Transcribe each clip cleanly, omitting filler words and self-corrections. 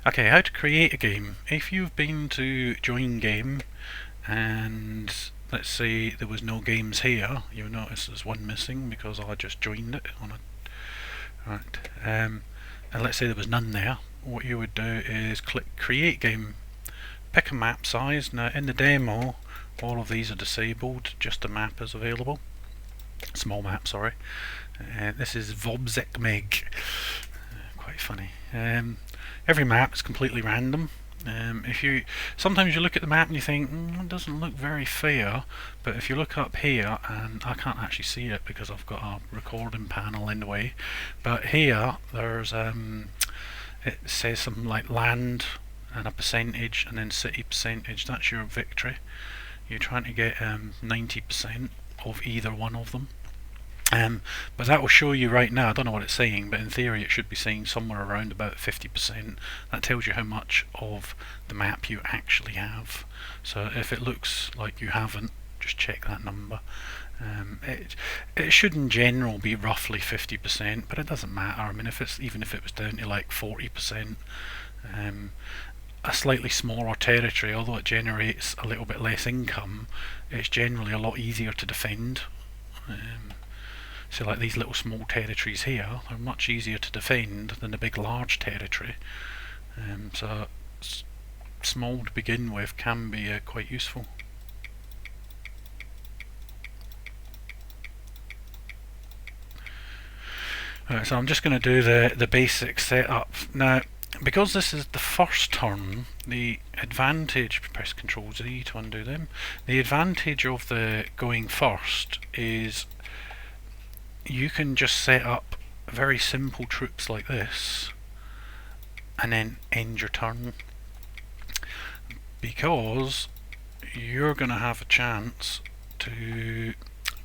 Okay, how to create a game. If you've been to join game and let's say there was no games here, you'll notice there's one missing because I just joined it on a right. And let's say there was none there. What you would do is click create game, pick a map size. Now in the demo, all of these are disabled, just the map is available. Small map, sorry. This is Vobzekmeg. Quite funny. Every map is completely random. If you sometimes you look at the map and you think it doesn't look very fair, but if you look up here, and I can't actually see it because I've got a recording panel in the way, but here there's it says something like land and a percentage and then city percentage. That's your victory. You're trying to get 90% of either one of them. But that will show you right now, I don't know what it's saying, but in theory it should be saying somewhere around about 50%. That tells you how much of the map you actually have. So if it looks like you haven't, just check that number. It should in general be roughly 50%, but it doesn't matter. I mean, even if it was down to like 40%, a slightly smaller territory, although it generates a little bit less income, it's generally a lot easier to defend. So like these little small territories here are much easier to defend than the big large territory. So small to begin with can be quite useful. Right, so I'm just going to do the basic setup. Now, because this is the first turn, the advantage, press Ctrl Z to undo them, the advantage of the going first is you can just set up very simple troops like this and then end your turn, because you're going to have a chance to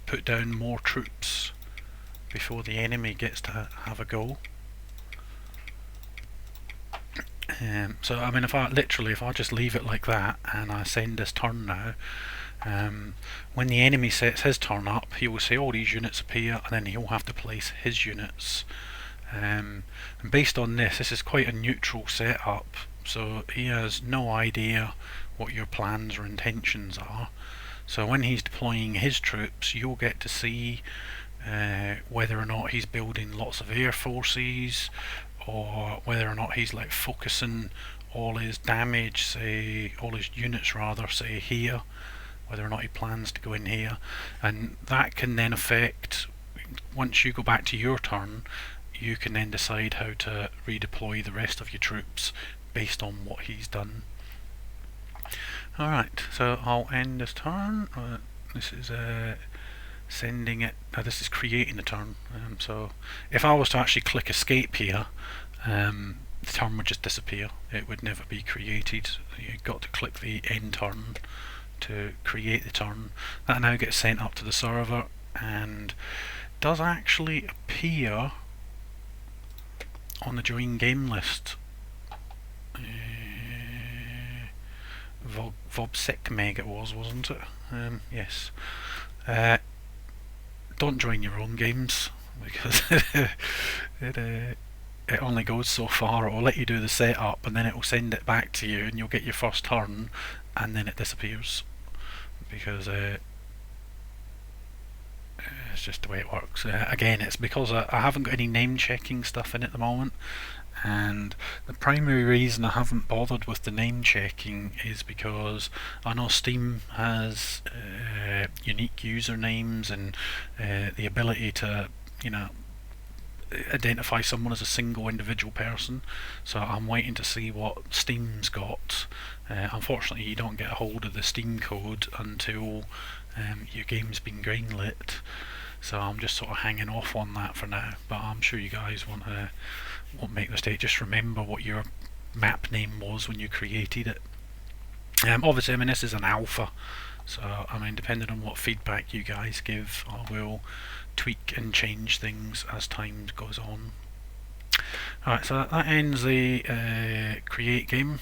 put down more troops before the enemy gets to have a go. So I mean, if I just leave it like that and I send this turn now, when the enemy sets his turn up, he will say all these units appear, and then he'll have to place his units. And based on this is quite a neutral setup, so he has no idea what your plans or intentions are. So when he's deploying his troops, you'll get to see whether or not he's building lots of air forces, or whether or not he's like focusing all his damage, say all his units rather, say here, whether or not he plans to go in here, and that can then affect, once you go back to your turn, you can then decide how to redeploy the rest of your troops based on what he's done. Alright, so I'll end this turn. This is sending it, this is creating the turn. So if I was to actually click escape here, the turn would just disappear. It would never be created. You've got to click the end turn to create the turn. That now gets sent up to the server and does actually appear on the join game list. Vobzekmeg it was, wasn't it? Yes. Don't join your own games, because it only goes so far. It will let you do the setup and then it will send it back to you and you'll get your first turn and then it disappears, because it's just the way it works. Again, it's because I haven't got any name checking stuff in at the moment, and the primary reason I haven't bothered with the name checking is because I know Steam has unique usernames and the ability to, you know, identify someone as a single individual person, so I'm waiting to see what Steam's got. Unfortunately you don't get a hold of the Steam code until your game's been greenlit, so I'm just sort of hanging off on that for now, but I'm sure you guys won't make the mistake. Just remember what your map name was when you created it. Obviously, I mean, this is an alpha, so I mean, depending on what feedback you guys give, I will tweak and change things as time goes on. Alright, so that ends the create game.